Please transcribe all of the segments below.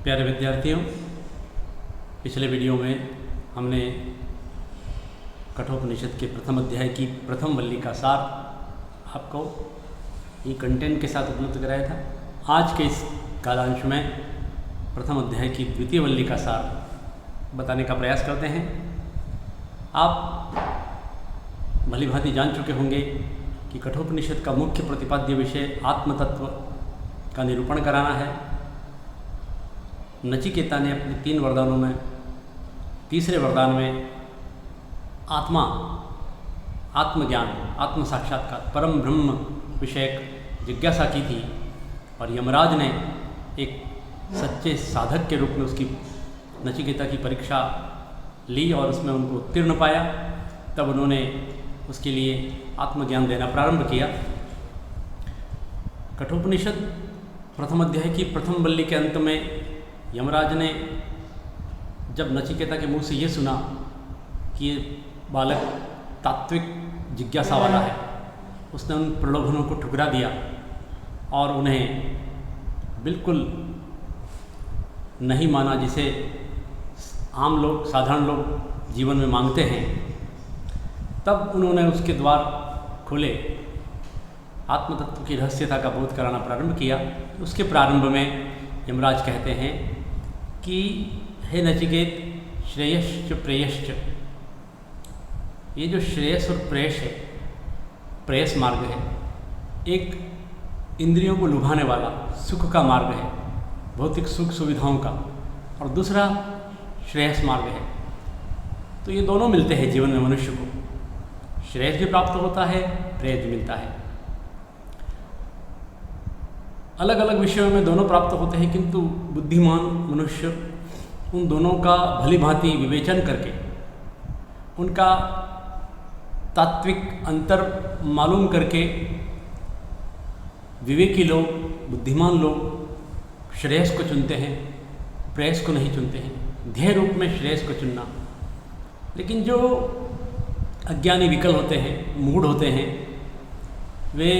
प्यारे विद्यार्थियों, पिछले वीडियो में हमने कठोपनिषद के प्रथम अध्याय की प्रथम वल्ली का सार आपको ये कंटेंट के साथ उपलब्ध कराया था। आज के इस कालांश में प्रथम अध्याय की द्वितीय वल्ली का सार बताने का प्रयास करते हैं। आप भलीभांति जान चुके होंगे कि कठोपनिषद का मुख्य प्रतिपाद्य विषय आत्मतत्व का निरूपण कराना है। नचिकेता ने अपने 3 वरदानों में तीसरे वरदान में आत्मज्ञान, आत्म साक्षात्कार, परम ब्रह्म विषयक जिज्ञासा की थी और यमराज ने एक सच्चे साधक के रूप में उसकी नचिकेता की परीक्षा ली और उसमें उनको उत्तीर्ण पाया। तब उन्होंने उसके लिए आत्मज्ञान देना प्रारंभ किया। कठोपनिषद प्रथम अध्याय की प्रथम वल्ली के अंत में यमराज ने जब नचिकेता के मुंह से ये सुना कि ये बालक तात्विक जिज्ञासा वाला है, उसने उन प्रलोभनों को ठुकरा दिया और उन्हें बिल्कुल नहीं माना जिसे आम लोग, साधारण लोग जीवन में मांगते हैं। तब उन्होंने उसके द्वार खोले, आत्मतत्व की रहस्यता का बोध कराना प्रारंभ किया। उसके प्रारंभ में यमराज कहते हैं कि हे नचिकेत, श्रेयश्च प्रेयश्च, ये जो श्रेयस और प्रेयस है, प्रेयस मार्ग है, एक इंद्रियों को लुभाने वाला सुख का मार्ग है, भौतिक सुख सुविधाओं का, और दूसरा श्रेयस मार्ग है। तो ये दोनों मिलते हैं जीवन में मनुष्य को, श्रेयस भी प्राप्त होता है, प्रेयस भी मिलता है। अलग अलग विषयों में दोनों प्राप्त होते हैं, किंतु बुद्धिमान मनुष्य उन दोनों का भलीभांति विवेचन करके उनका तात्विक अंतर मालूम करके विवेकी लोग, बुद्धिमान लोग श्रेयस को चुनते हैं, प्रेयस को नहीं चुनते हैं। ध्येय रूप में श्रेयस को चुनना। लेकिन जो अज्ञानी विकल होते हैं, मूढ़ होते हैं, वे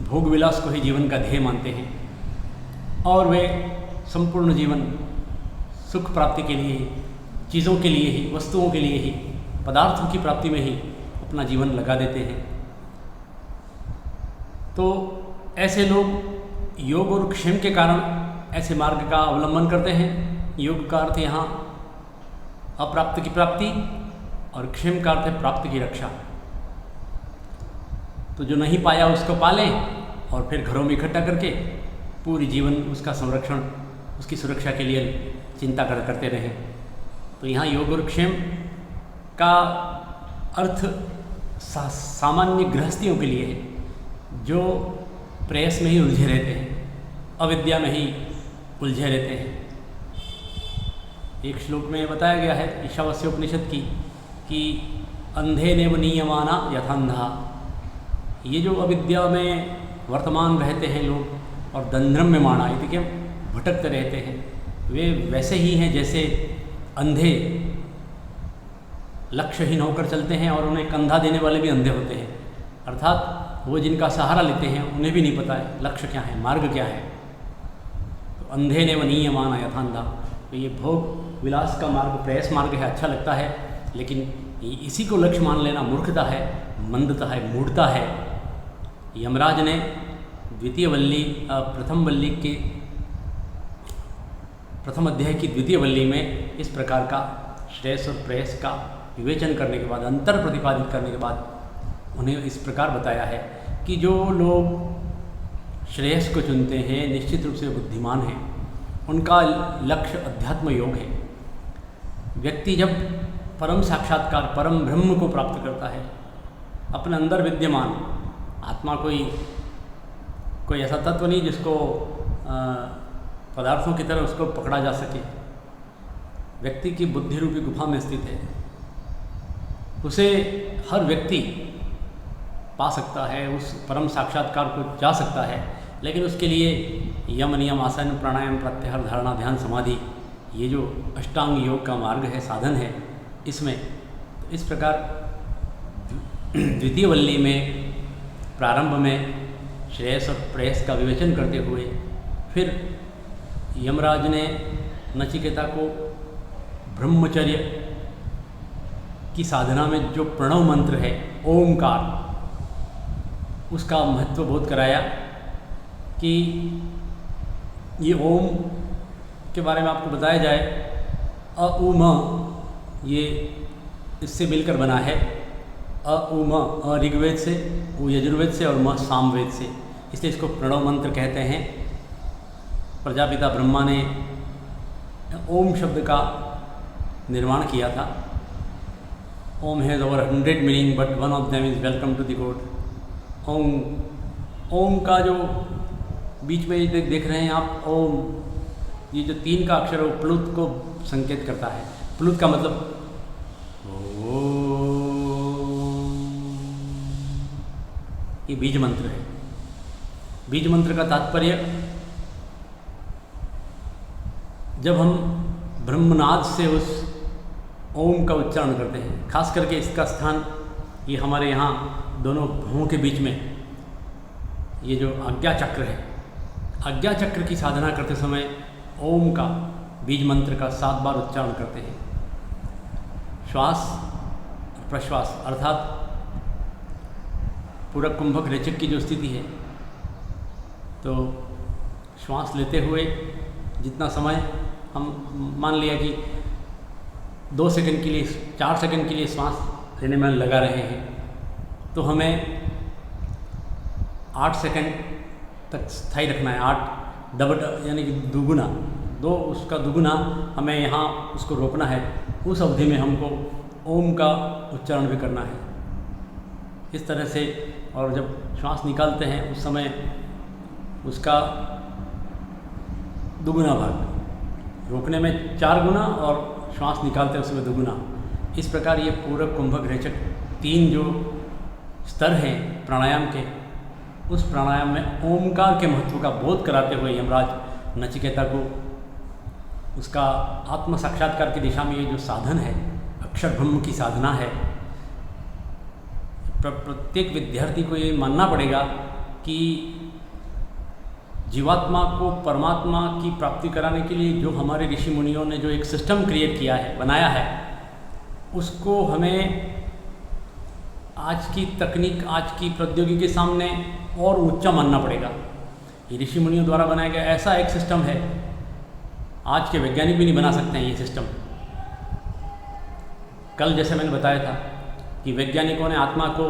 भोग विलास को ही जीवन का ध्येय मानते हैं और वे संपूर्ण जीवन सुख प्राप्ति के लिए ही, चीज़ों के लिए ही, वस्तुओं के लिए ही, पदार्थों की प्राप्ति में ही अपना जीवन लगा देते हैं। तो ऐसे लोग योग और क्षेम के कारण ऐसे मार्ग का अवलंबन करते हैं। योग का अर्थ यहाँ अप्राप्त की प्राप्ति और क्षेम का अर्थ है प्राप्त की रक्षा। तो जो नहीं पाया उसको पालें और फिर घरों में इकट्ठा करके पूरी जीवन उसका संरक्षण, उसकी सुरक्षा के लिए चिंता करते रहें। तो यहाँ योग और क्षेम का अर्थ सामान्य गृहस्थियों के लिए है जो प्रेयस में ही उलझे रहते हैं, अविद्या में ही उलझे रहते हैं। एक श्लोक में बताया गया है ईशावास्योपनिषद की कि अंधे नेव नीयमाना यथांधा। ये जो अविद्या में वर्तमान रहते हैं लोग और दंद्रम में माना, ये देखिए भटकते रहते हैं, वे वैसे ही हैं जैसे अंधे लक्ष्यहीन होकर चलते हैं और उन्हें कंधा देने वाले भी अंधे होते हैं। अर्थात वो जिनका सहारा लेते हैं उन्हें भी नहीं पता है लक्ष्य क्या है, मार्ग क्या है। तो अंधे ने वनीयमाना यथांधा। तो ये भोग विलास का मार्ग प्रेयस मार्ग है, अच्छा लगता है, लेकिन इसी को लक्ष्य मान लेना मूर्खता है, मंदता है, मूढ़ता है। यमराज ने द्वितीय वल्ली, प्रथम वल्ली के प्रथम अध्याय की द्वितीय वल्ली में इस प्रकार का श्रेयस और प्रेयस का विवेचन करने के बाद, अंतर प्रतिपादित करने के बाद उन्हें इस प्रकार बताया है कि जो लोग श्रेयस को चुनते हैं निश्चित रूप से बुद्धिमान हैं, उनका लक्ष्य अध्यात्म योग है। व्यक्ति जब परम साक्षात्कार, परम ब्रह्म को प्राप्त करता है, अपने अंदर विद्यमान आत्मा कोई ऐसा तत्व नहीं जिसको पदार्थों की तरह उसको पकड़ा जा सके, व्यक्ति की बुद्धि रूपी गुफा में स्थित है। उसे हर व्यक्ति पा सकता है, उस परम साक्षात्कार को जा सकता है, लेकिन उसके लिए यम, नियम, आसन, प्राणायाम, प्रत्याहार, धारणा, ध्यान, समाधि, ये जो अष्टांग योग का मार्ग है, साधन है, इसमें इस प्रकार द्वितीय वल्ली में प्रारंभ में श्रेयस और प्रेयस का विवेचन करते हुए फिर यमराज ने नचिकेता को ब्रह्मचर्य की साधना में जो प्रणव मंत्र है ओमकार, उसका महत्व बोध कराया कि ये ओम के बारे में आपको बताया जाए। अ उ म ये इससे मिलकर बना है। अ उ म, अ ऋग्वेद से, उ यजुर्वेद से और म सामवेद से, इसलिए इसको प्रणव मंत्र कहते हैं। प्रजापिता ब्रह्मा ने ओम शब्द का निर्माण किया था। Om has over 100 meaning but one of them is welcome to the god. Om का जो बीच में देख रहे हैं आप, ओम, ये जो 3 का अक्षर है वो प्लुत को संकेत करता है। प्लुत का मतलब ये बीज मंत्र है। बीज मंत्र का तात्पर्य, जब हम ब्रह्मनाद से उस ओम का उच्चारण करते हैं, खास करके इसका स्थान ये हमारे यहाँ दोनों भवों के बीच में ये जो आज्ञा चक्र है, आज्ञा चक्र की साधना करते समय ओम का, बीज मंत्र का 7 बार उच्चारण करते हैं। श्वास प्रश्वास अर्थात पूरक कुंभक रेचक की जो स्थिति है, तो श्वास लेते हुए जितना समय हम मान लिया कि 2 सेकंड के लिए, 4 सेकंड के लिए श्वास लेने में लगा रहे हैं, तो हमें 8 सेकंड तक स्थायी रखना है। 8 डबल यानी कि दुगुना, 2 उसका दुगुना हमें यहाँ उसको रोकना है। उस अवधि में हमको ओम का उच्चारण भी करना है इस तरह से। और जब श्वास निकालते हैं उस समय उसका दुगुना भाग, रोकने में 4 गुना और श्वास निकालते हैं उसमें दुगुना। इस प्रकार ये पूरक कुंभक रेचक 3 जो स्तर हैं प्राणायाम के, उस प्राणायाम में ओमकार के महत्व का बोध कराते हुए यमराज नचिकेता को उसका आत्म साक्षात्कार की दिशा में ये जो साधन है, अक्षर ब्रह्म की साधना है, प्रत्येक विद्यार्थी को ये मानना पड़ेगा कि जीवात्मा को परमात्मा की प्राप्ति कराने के लिए जो हमारे ऋषि मुनियों ने जो एक सिस्टम क्रिएट किया है, बनाया है, उसको हमें आज की तकनीक, आज की प्रौद्योगिकी के सामने और ऊंचा मानना पड़ेगा। ये ऋषि मुनियों द्वारा बनाया गया ऐसा एक सिस्टम है, आज के वैज्ञानिक भी नहीं बना सकते हैं ये सिस्टम। कल जैसे मैंने बताया था कि वैज्ञानिकों ने आत्मा को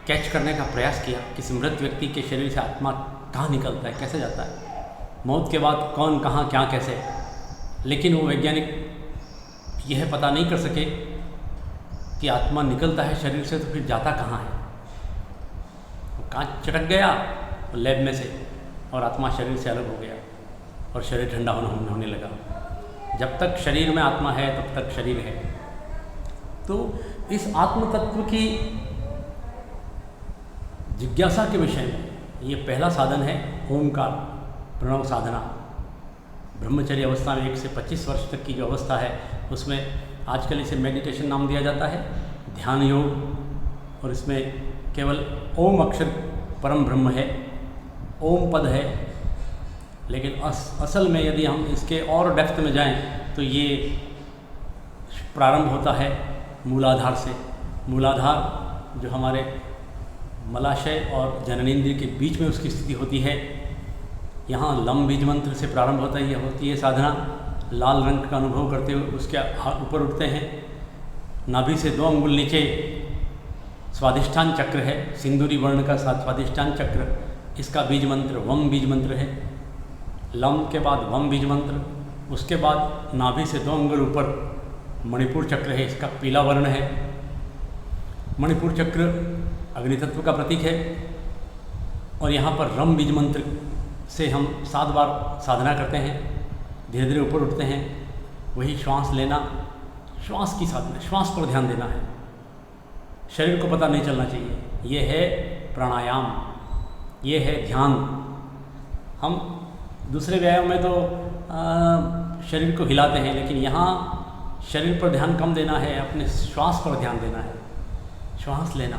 कैच करने का प्रयास किया, किसी मृत व्यक्ति के शरीर से आत्मा कहाँ निकलता है, कैसे जाता है, मौत के बाद कौन, कहाँ, क्या, कैसे। लेकिन वो वैज्ञानिक यह पता नहीं कर सके कि आत्मा निकलता है शरीर से तो फिर जाता कहाँ है। वो कांच चटक गया लैब में से और आत्मा शरीर से अलग हो गया और शरीर ठंडा होने लगा। जब तक शरीर में आत्मा है तब तक शरीर है। तो इस आत्म तत्व की जिज्ञासा के विषय में ये पहला साधन है ओमकार प्रणव साधना। ब्रह्मचर्य अवस्था में 1 से 25 वर्ष तक की जो अवस्था है उसमें आजकल इसे मेडिटेशन नाम दिया जाता है, ध्यान योग। और इसमें केवल ओम अक्षर परम ब्रह्म है, ओम पद है। लेकिन असल में यदि हम इसके और डेप्थ में जाएं तो ये प्रारंभ होता है मूलाधार से। मूलाधार जो हमारे मलाशय और जननेंद्रिय के बीच में उसकी स्थिति होती है, यहाँ लम बीज मंत्र से प्रारंभ होती है साधना। लाल रंग का अनुभव करते हुए उसके ऊपर उठते हैं। नाभि से 2 अंगुल नीचे स्वादिष्ठान चक्र है, सिंदूरी वर्ण का स्वादिष्ठान चक्र, इसका बीज मंत्र वम बीज मंत्र है। लम के बाद वम बीज मंत्र, उसके बाद नाभि से 2 अंगुल ऊपर मणिपुर चक्र है, इसका पीला वर्ण है। मणिपुर चक्र अग्नि तत्व का प्रतीक है। और यहाँ पर रम बीज मंत्र से हम 7 बार साधना करते हैं, धीरे धीरे ऊपर उठते हैं। वही श्वास लेना, श्वास की साधना, श्वास पर ध्यान देना है, शरीर को पता नहीं चलना चाहिए। ये है प्राणायाम, ये है ध्यान। हम दूसरे व्यायाम में तो शरीर को हिलाते हैं, लेकिन यहाँ शरीर पर ध्यान कम देना है, अपने श्वास पर ध्यान देना है। श्वास लेना,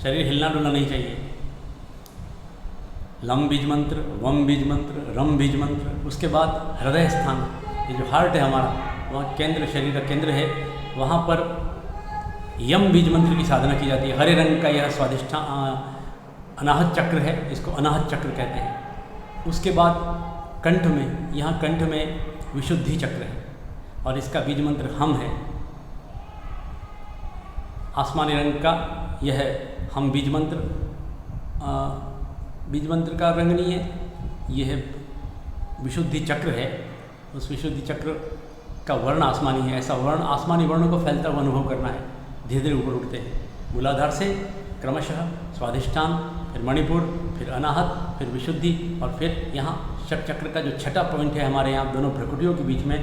शरीर हिलना डुलना नहीं चाहिए। लम बीज मंत्र, वम बीज मंत्र, रम बीज मंत्र, उसके बाद हृदय स्थान, ये जो हार्ट है हमारा, वहाँ केंद्र, शरीर का केंद्र है, वहाँ पर यम बीज मंत्र की साधना की जाती है। हरे रंग का यह स्वादिष्ठान अनाहत चक्र है, इसको अनाहत चक्र कहते हैं। उसके बाद कंठ में, यहाँ कंठ में विशुद्धि चक्र है और इसका बीज मंत्र हम है। आसमानी रंग का यह है हम बीज मंत्र। बीज मंत्र का रंग नहीं है, यह है विशुद्धि चक्र है। उस विशुद्धि चक्र का वर्ण आसमानी है। ऐसा वर्ण, आसमानी वर्ण को फैलता हुआ अनुभव करना है। धीरे धीरे ऊपर उठते हैं, मूलाधार से क्रमशः स्वाधिष्ठान, फिर मणिपुर, फिर अनाहत, फिर विशुद्धि और फिर यहाँ शक चक्र का जो छठा पॉइंट है हमारे यहाँ दोनों भ्रकुटियों के बीच में,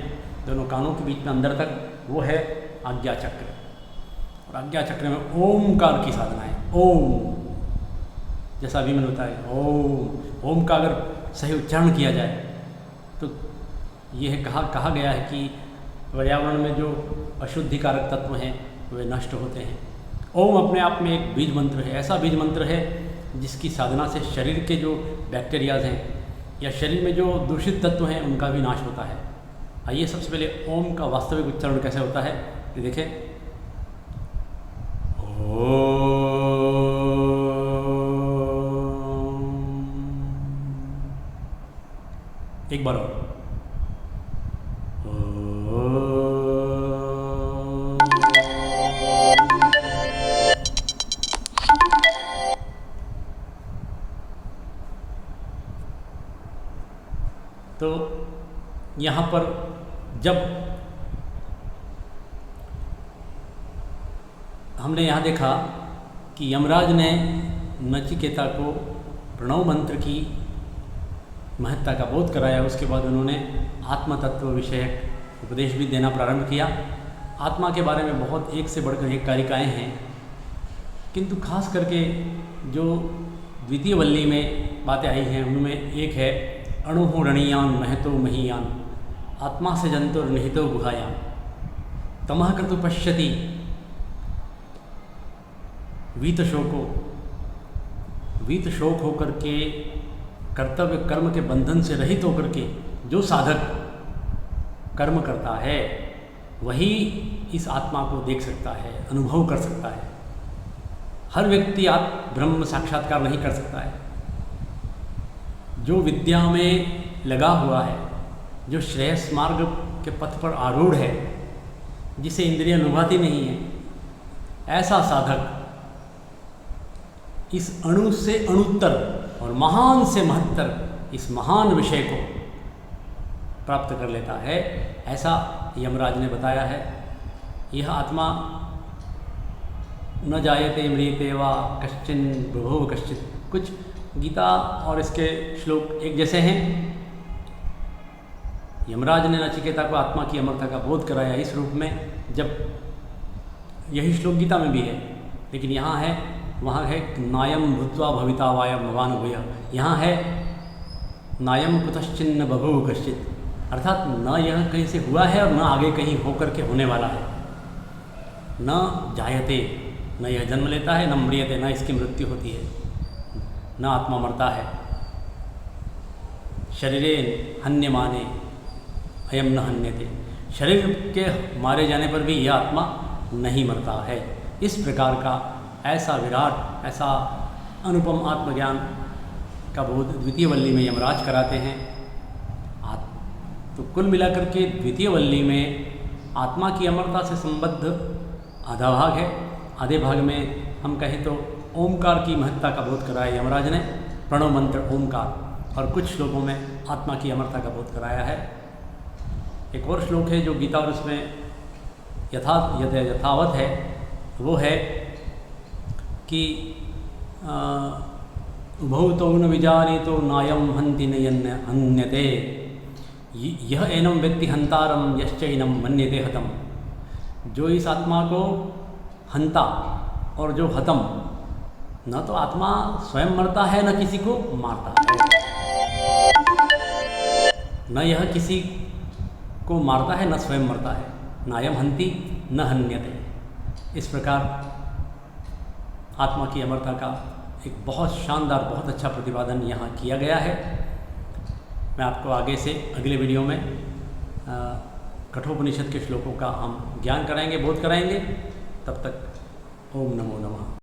दोनों कानों के बीच में अंदर तक, वो है आज्ञा चक्र। और आज्ञा चक्र में ओमकार की साधना है। ओम, जैसा अभी मैंने बताया, ओम। ओम का अगर सही उच्चारण किया जाए तो यह कहा गया है कि पर्यावरण में जो अशुद्धिकारक तत्व हैं वे नष्ट होते हैं। ओम अपने आप में एक बीज मंत्र है, ऐसा बीज मंत्र है जिसकी साधना से शरीर के जो बैक्टीरियाज हैं या शरीर में जो दूषित तत्व हैं उनका भी नाश होता है। आइए सबसे पहले ओम का वास्तविक उच्चारण कैसे होता है ये देखें। एक बार और। तो यहाँ पर जब हमने यहाँ देखा कि यमराज ने नचिकेता को प्रणव मंत्र की महत्ता का बोध कराया, उसके बाद उन्होंने आत्म तत्व विषयक उपदेश भी देना प्रारंभ किया। आत्मा के बारे में बहुत एक से बढ़कर एक कारिकाएँ हैं, किंतु खास करके जो द्वितीय वल्ली में बातें आई हैं उनमें एक है अणुः रणीयान महतो महीयान आत्मा से जंतुर निहितो गुहायान तमः क्रतु पश्यति वीत शोक होकर के, कर्तव्य कर्म के बंधन से रहित होकर के जो साधक कर्म करता है वही इस आत्मा को देख सकता है, अनुभव कर सकता है। हर व्यक्ति ब्रह्म साक्षात्कार नहीं कर सकता है। जो विद्या में लगा हुआ है, जो श्रेयस मार्ग के पथ पर आरूढ़ है, जिसे इंद्रियां लुभाती नहीं है, ऐसा साधक इस अणु से अणुत्तर और महान से महत्तर इस महान विषय को प्राप्त कर लेता है, ऐसा यमराज ने बताया है। यह आत्मा न जायते म्रियते वा कश्चिन बभूव कश्चित, कुछ गीता और इसके श्लोक एक जैसे हैं। यमराज ने नचिकेता को आत्मा की अमरता का बोध कराया इस रूप में, जब यही श्लोक गीता में भी है, लेकिन यहाँ है, वहाँ है नायम भूत्वा भविता वायम भवान भूय, यहाँ है नायम कुतश्चिन्न बभूव कश्चित, अर्थात न यह कहीं से हुआ है और न आगे कहीं होकर के होने वाला है। न जायते, न यह जन्म लेता है, न म्रियते, न इसकी मृत्यु होती है, न आत्मा मरता है। शरीरे हन्यमाने अयम न हन्यते, शरीर के मारे जाने पर भी यह आत्मा नहीं मरता है। इस प्रकार का ऐसा विराट, ऐसा अनुपम आत्मज्ञान का बोध द्वितीय वल्ली में यमराज कराते हैं। तो कुल मिलाकर के द्वितीय वल्ली में आत्मा की अमरता से संबद्ध आधा भाग है। आधे भाग में हम कहें तो ओमकार की महत्ता का बोध कराया यमराज ने, प्रणव मंत्र ओमकार, और कुछ श्लोकों में आत्मा की अमरता का बोध कराया है। एक और श्लोक है जो गीता और उसमें यथावत है, वो है कि उभौ न विजानीतो नायम हन्ति न हन्यते, यह एनम व्यक्ति हंतारम यश्चैनम मन्यते हतम। जो इस आत्मा को हंता और जो हतम, न तो आत्मा स्वयं मरता है न किसी को मारता है, न यह किसी को मारता है न स्वयं मरता है। नायम हंति न हन्यते। इस प्रकार आत्मा की अमरता का एक बहुत शानदार, बहुत अच्छा प्रतिपादन यहाँ किया गया है। मैं आपको आगे से अगले वीडियो में कठोपनिषद के श्लोकों का हम ज्ञान कराएंगे, बोध कराएंगे। तब तक ओम नमो नमः।